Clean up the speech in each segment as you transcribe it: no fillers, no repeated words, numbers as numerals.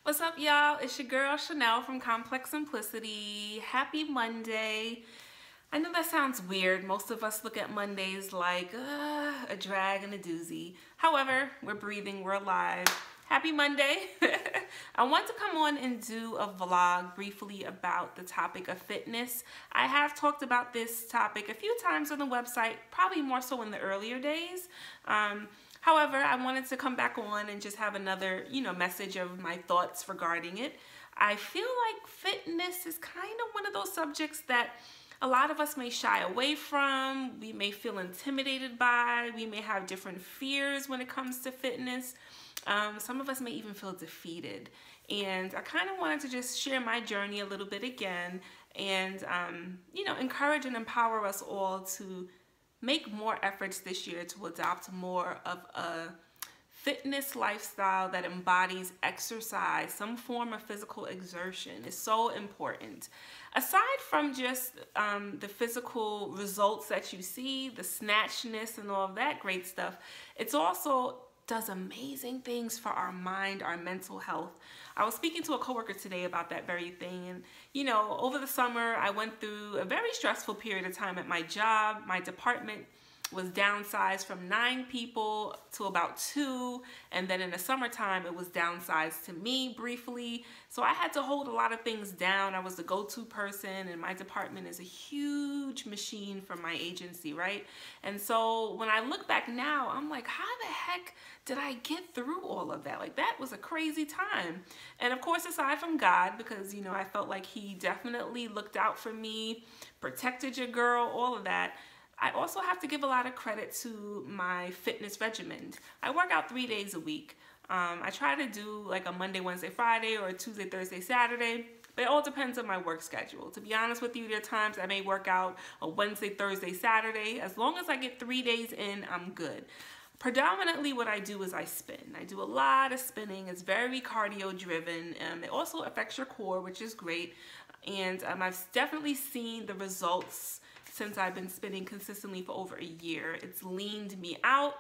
What's up, y'all? It's your girl Chanel from Complex Simplicity. Happy Monday. I know that sounds weird. Most of us look at Mondays like a drag and a doozy. However, we're breathing, we're alive. Happy Monday. I want to come on and do a vlog briefly about the topic of fitness. I have talked about this topic a few times on the website, probably more so in the earlier days. However, I wanted to come back on and just have another, message of my thoughts regarding it. I feel like fitness is kind of one of those subjects that a lot of us may shy away from, we may feel intimidated by, we may have different fears when it comes to fitness. Some of us may even feel defeated. And I kind of wanted to just share my journey a little bit again and, encourage and empower us all to make more efforts this year to adopt more of a fitness lifestyle that embodies exercise. Some form of physical exertion is so important. Aside from just the physical results that you see, the snatchness and all of that great stuff, it's also does amazing things for our mind, our mental health. I was speaking to a coworker today about that very thing, and over the summer I went through a very stressful period of time at my job. My department was downsized from 9 people to about 2, and then in the summertime it was downsized to me briefly. So I had to hold a lot of things down. I was the go-to person, and my department is a huge machine for my agency, right? And so when I look back now, I'm like, how the heck did I get through all of that? Like, that was a crazy time. And of course, aside from God, because I felt like he definitely looked out for me, protected your girl, all of that, I also have to give a lot of credit to my fitness regimen. I work out 3 days a week. I try to do like a Monday, Wednesday, Friday, or a Tuesday, Thursday, Saturday, but it all depends on my work schedule. To be honest with you, there are times I may work out a Wednesday, Thursday, Saturday. As long as I get 3 days in, I'm good. Predominantly what I do is I spin. I do a lot of spinning. It's very cardio driven. It also affects your core, which is great. And I've definitely seen the results since I've been spinning consistently for over a year. It's leaned me out.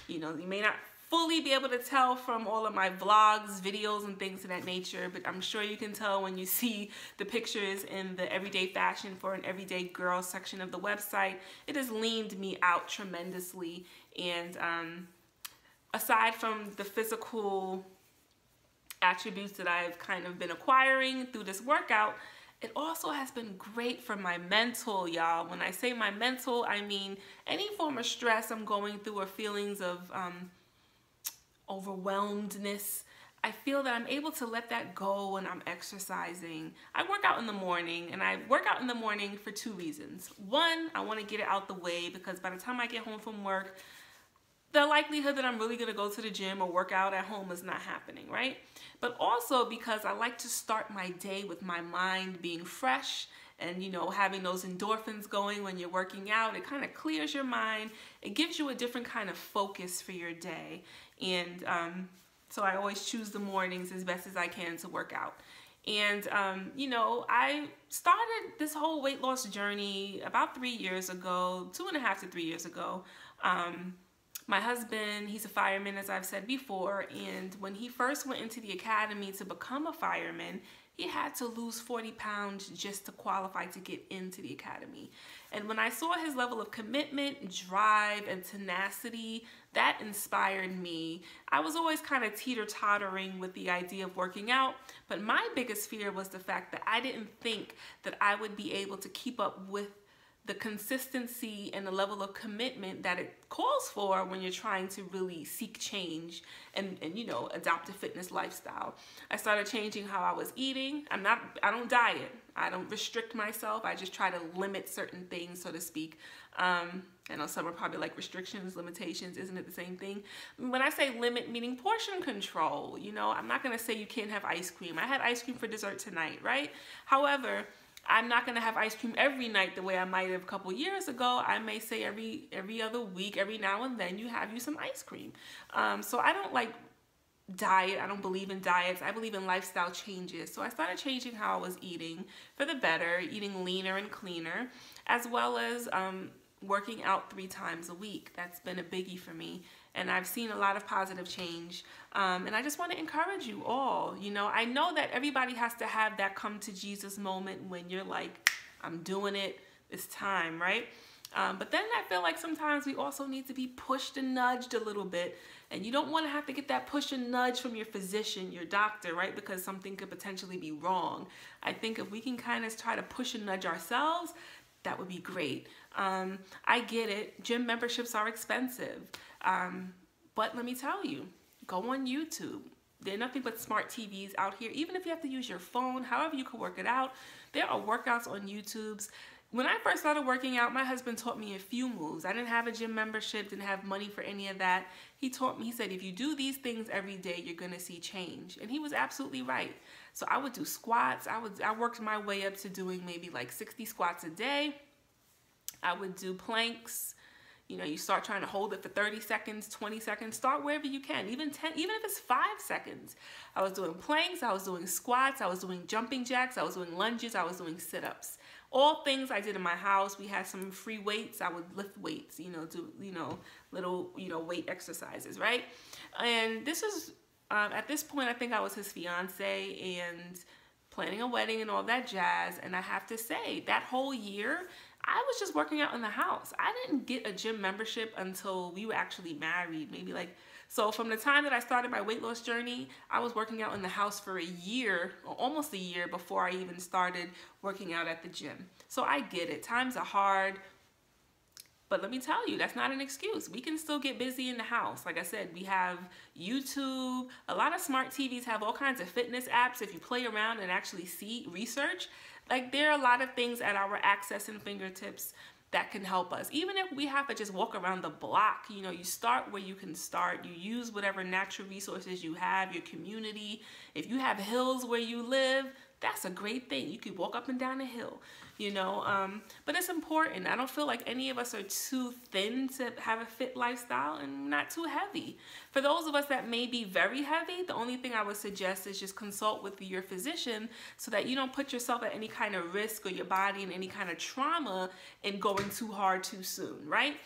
You may not fully be able to tell from all of my vlogs, videos, and things of that nature, but I'm sure you can tell when you see the pictures in the everyday fashion for an everyday girl section of the website. It has leaned me out tremendously. And aside from the physical attributes that I've kind of been acquiring through this workout, it also has been great for my mental, y'all. When I say my mental, I mean any form of stress I'm going through or feelings of overwhelmedness. I feel that I'm able to let that go when I'm exercising. I work out in the morning, and I work out in the morning for 2 reasons. One, I want to get it out the way, because by the time I get home from work, the likelihood that I'm really going to go to the gym or work out at home is not happening, right? But also because I like to start my day with my mind being fresh and, having those endorphins going when you're working out. It kind of clears your mind. It gives you a different kind of focus for your day. And so I always choose the mornings as best as I can to work out. And, I started this whole weight loss journey about 3 years ago, 2.5 to 3 years ago. My husband, he's a fireman, as I've said before, and when he first went into the academy to become a fireman, he had to lose 40 pounds just to qualify to get into the academy. And when I saw his level of commitment, drive, and tenacity, that inspired me. I was always kind of teeter-tottering with the idea of working out, but my biggest fear was the fact that I didn't think that I would be able to keep up with the consistency and the level of commitment that it calls for when you're trying to really seek change and adopt a fitness lifestyle. I started changing how I was eating. I don't diet. I don't restrict myself. I just try to limit certain things, so to speak. I know some are probably like restrictions, limitations. Isn't it the same thing? When I say limit, meaning portion control, I'm not going to say you can't have ice cream. I had ice cream for dessert tonight, right? However, I'm not going to have ice cream every night the way I might have a couple years ago. I may say every other week, every now and then, you have some ice cream. So I don't like diet. I don't believe in diets. I believe in lifestyle changes. So I started changing how I was eating for the better, eating leaner and cleaner, as well as working out 3 times a week. That's been a biggie for me. and I've seen a lot of positive change. And I just want to encourage you all. You know, I know that everybody has to have that come to Jesus moment when you're like, I'm doing it, it's time, right? But then I feel like sometimes we also need to be pushed and nudged a little bit. And you don't want to have to get that push and nudge from your physician, your doctor, right? Because something could potentially be wrong. I think if we can kind of try to push and nudge ourselves, that would be great. I get it. Gym memberships are expensive. But let me tell you, go on YouTube. There are nothing but smart TVs out here. Even if you have to use your phone, however you can work it out, there are workouts on YouTubes. When I first started working out, my husband taught me a few moves. I didn't have a gym membership, didn't have money for any of that. He taught me, he said, if you do these things every day, you're gonna see change. And he was absolutely right. So I would do squats. I worked my way up to doing maybe like 60 squats a day. I would do planks. You know, you start trying to hold it for 30 seconds, 20 seconds, start wherever you can, even 10, even if it's 5 seconds. I was doing planks, I was doing squats, I was doing jumping jacks, I was doing lunges, I was doing sit-ups. All things I did in my house. We had some free weights. I would lift weights, you know, do, you know, little, you know, weight exercises, right? And this was, at this point, I think I was his fiance and planning a wedding and all that jazz. And I have to say, that whole year, I was just working out in the house. I didn't get a gym membership until we were actually married, maybe like, so from the time that I started my weight loss journey, I was working out in the house for a year, or almost a year, before I even started working out at the gym. So I get it. Times are hard. But let me tell you, that's not an excuse. We can still get busy in the house. Like I said, we have YouTube. A lot of smart TVs have all kinds of fitness apps. If you play around and actually see research, like there are a lot of things at our access and fingertips that can help us. Even if we have to just walk around the block, you know, you start where you can start. You use whatever natural resources you have, your community. If you have hills where you live, that's a great thing. You could walk up and down a hill, you know, but it's important. I don't feel like any of us are too thin to have a fit lifestyle and not too heavy. For those of us that may be very heavy, the only thing I would suggest is just consult with your physician so that you don't put yourself at any kind of risk or your body in any kind of trauma in going too hard too soon, right?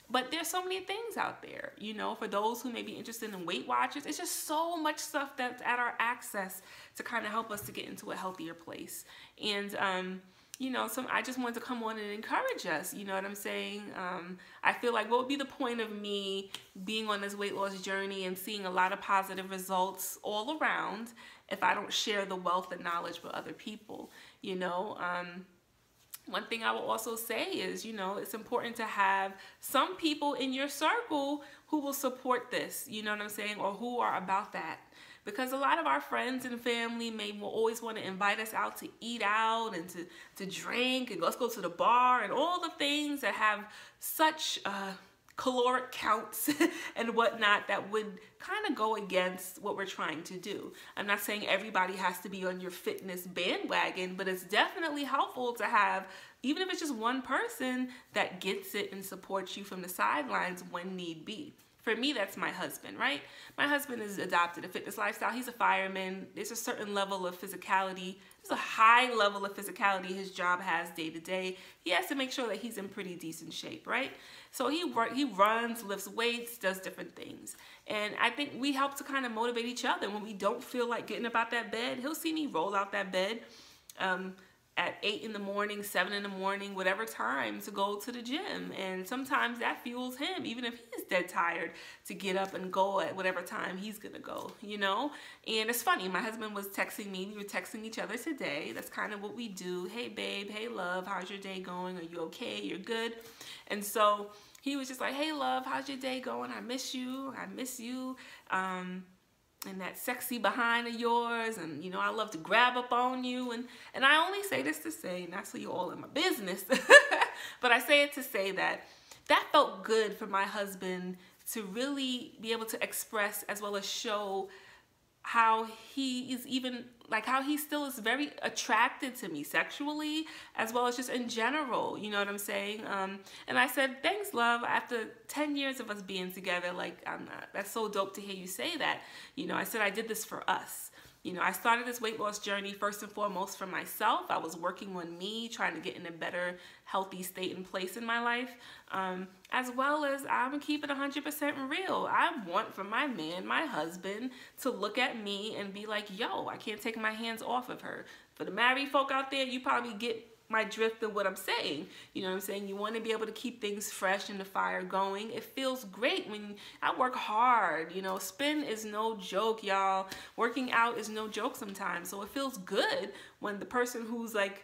But there's so many things out there, you know, for those who may be interested in Weight Watchers. It's just so much stuff that's at our access to kind of help us to get into a healthier place. And, you know, I just wanted to come on and encourage us, you know what I'm saying? I feel like what would be the point of me being on this weight loss journey and seeing a lot of positive results all around if I don't share the wealth and knowledge with other people, you know? One thing I will also say is, you know, it's important to have some people in your circle who will support this, you know what I'm saying, or who are about that. Because a lot of our friends and family will always want to invite us out to eat out and to drink and let's go to the bar and all the things that have such caloric counts and whatnot that would kind of go against what we're trying to do. I'm not saying everybody has to be on your fitness bandwagon, but it's definitely helpful to have, even if it's just one person that gets it and supports you from the sidelines when need be. For me, that's my husband, right? My husband has adopted a fitness lifestyle. He's a fireman. There's a certain level of physicality. There's a high level of physicality his job has day to day. He has to make sure that he's in pretty decent shape, right? So he runs, lifts weights, does different things. And I think we help to kind of motivate each other. When we don't feel like getting up out that bed, he'll see me roll out that bed at 8 in the morning, 7 in the morning, whatever time to go to the gym. And sometimes that fuels him, even if he's dead tired, to get up and go at whatever time he's gonna go, you know? And it's funny, my husband was texting me, we were texting each other today. That's kind of what we do. Hey babe, hey love, how's your day going? Are you okay? You're good? And so he was just like, hey love, how's your day going? I miss you, I miss you. And that sexy behind of yours, and you know, I love to grab up on you, and I only say this to say, not so you're all in my business, but I say it to say that felt good for my husband to really be able to express as well as show how he is even, like how he still is very attracted to me sexually as well as just in general, you know what I'm saying? And I said, thanks love, after 10 years of us being together, like that's so dope to hear you say that. You know, I said I did this for us. You know, I started this weight loss journey first and foremost for myself. I was working on me, trying to get in a better, healthy state and place in my life, as well as I'm gonna keep it 100% real. I want for my man, my husband, to look at me and be like, yo, I can't take my hands off of her. For the married folk out there, you probably get my drift of what I'm saying. You know what I'm saying? You want to be able to keep things fresh and the fire going. It feels great when I work hard. You know, spin is no joke, y'all. Working out is no joke sometimes. So it feels good when the person who's like,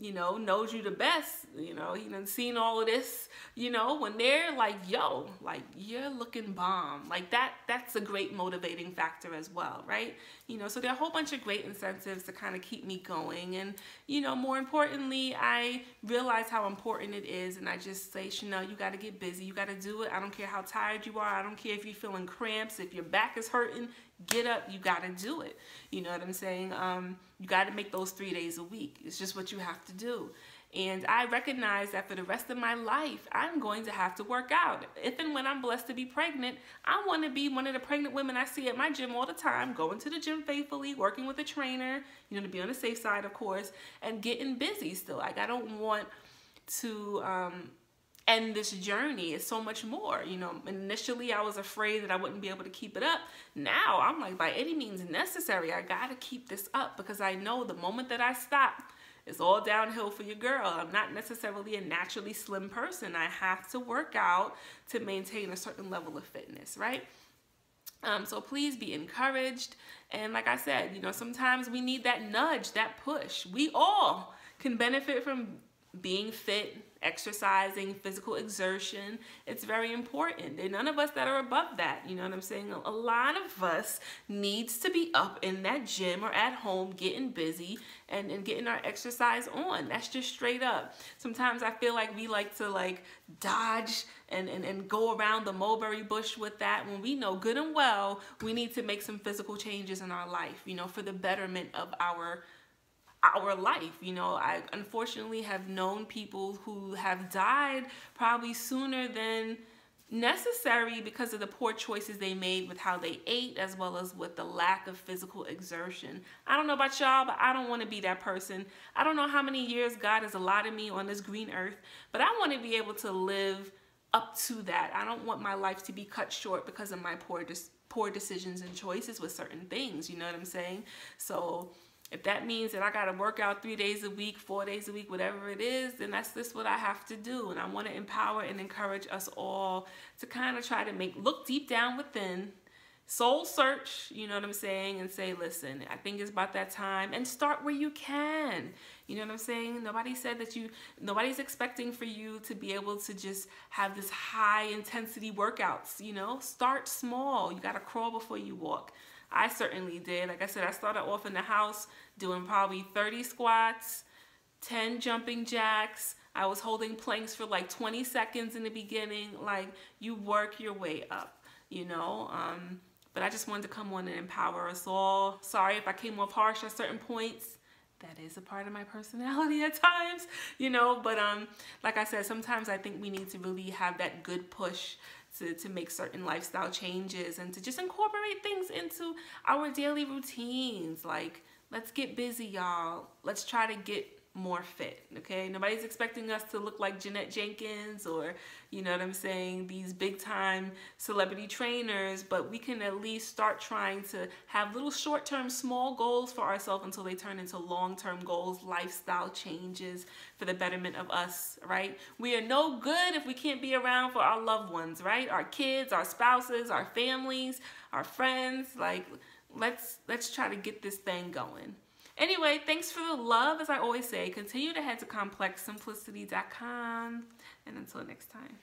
you know, knows you the best, you know, he done seen all of this, you know, when they're like, yo, like, you're looking bomb, like that's a great motivating factor as well, right? You know, so there are a whole bunch of great incentives to kind of keep me going. And, you know, more importantly, I realize how important it is. And I just say, Chanel, you got to get busy. You got to do it. I don't care how tired you are. I don't care if you're feeling cramps, if your back is hurting, get up, you got to do it. You know what I'm saying? You got to make those 3 days a week. It's just what you have to do. And I recognize that for the rest of my life, I'm going to have to work out. If and when I'm blessed to be pregnant, I want to be one of the pregnant women I see at my gym all the time, going to the gym faithfully, working with a trainer, you know, to be on the safe side, of course, and getting busy still. Like, I don't want to end this journey. It's so much more. You know, initially I was afraid that I wouldn't be able to keep it up. Now I'm like, by any means necessary, I got to keep this up, because I know the moment that I stop, it's all downhill for your girl. I'm not necessarily a naturally slim person. I have to work out to maintain a certain level of fitness, right? So please be encouraged. And like I said, you know, sometimes we need that nudge, that push. We all can benefit from being fit, exercising, physical exertion. It's very important. And none of us that are above that, you know what I'm saying? A lot of us needs to be up in that gym or at home getting busy and getting our exercise on. That's just straight up. Sometimes I feel like we like to like dodge and go around the mulberry bush with that, when we know good and well we need to make some physical changes in our life, you know, for the betterment of our life. You know, I unfortunately have known people who have died probably sooner than necessary because of the poor choices they made with how they ate, as well as with the lack of physical exertion. I don't know about y'all, but I don't want to be that person. I don't know how many years God has allotted me on this green earth, but I want to be able to live up to that. I don't want my life to be cut short because of my poor decisions and choices with certain things. You know what I'm saying? So if that means that I got to work out 3 days a week, 4 days a week, whatever it is, then that's just what I have to do. And I want to empower and encourage us all to kind of try to look deep down within, soul search, you know what I'm saying, and say, listen, I think it's about that time, and start where you can. You know what I'm saying? Nobody said that nobody's expecting for you to be able to just have this high intensity workouts, you know? Start small. You got to crawl before you walk. I certainly did. Like I said, I started off in the house doing probably 30 squats, 10 jumping jacks. I was holding planks for like 20 seconds in the beginning. Like, you work your way up, you know? But I just wanted to come on and empower us all. Sorry if I came off harsh at certain points. That is a part of my personality at times, you know? But like I said, sometimes I think we need to really have that good push to make certain lifestyle changes and to just incorporate things into our daily routines. Like, let's get busy, y'all. Let's try to get more fit, okay? Nobody's expecting us to look like Jeanette Jenkins or, you know what I'm saying, these big time celebrity trainers, but we can at least start trying to have little short-term small goals for ourselves until they turn into long-term goals, lifestyle changes for the betterment of us, right? We are no good if we can't be around for our loved ones, right? Our kids, our spouses, our families, our friends. Like, let's try to get this thing going. Anyway, thanks for the love. As I always say, continue to head to ComplexSimplicity.com. And until next time.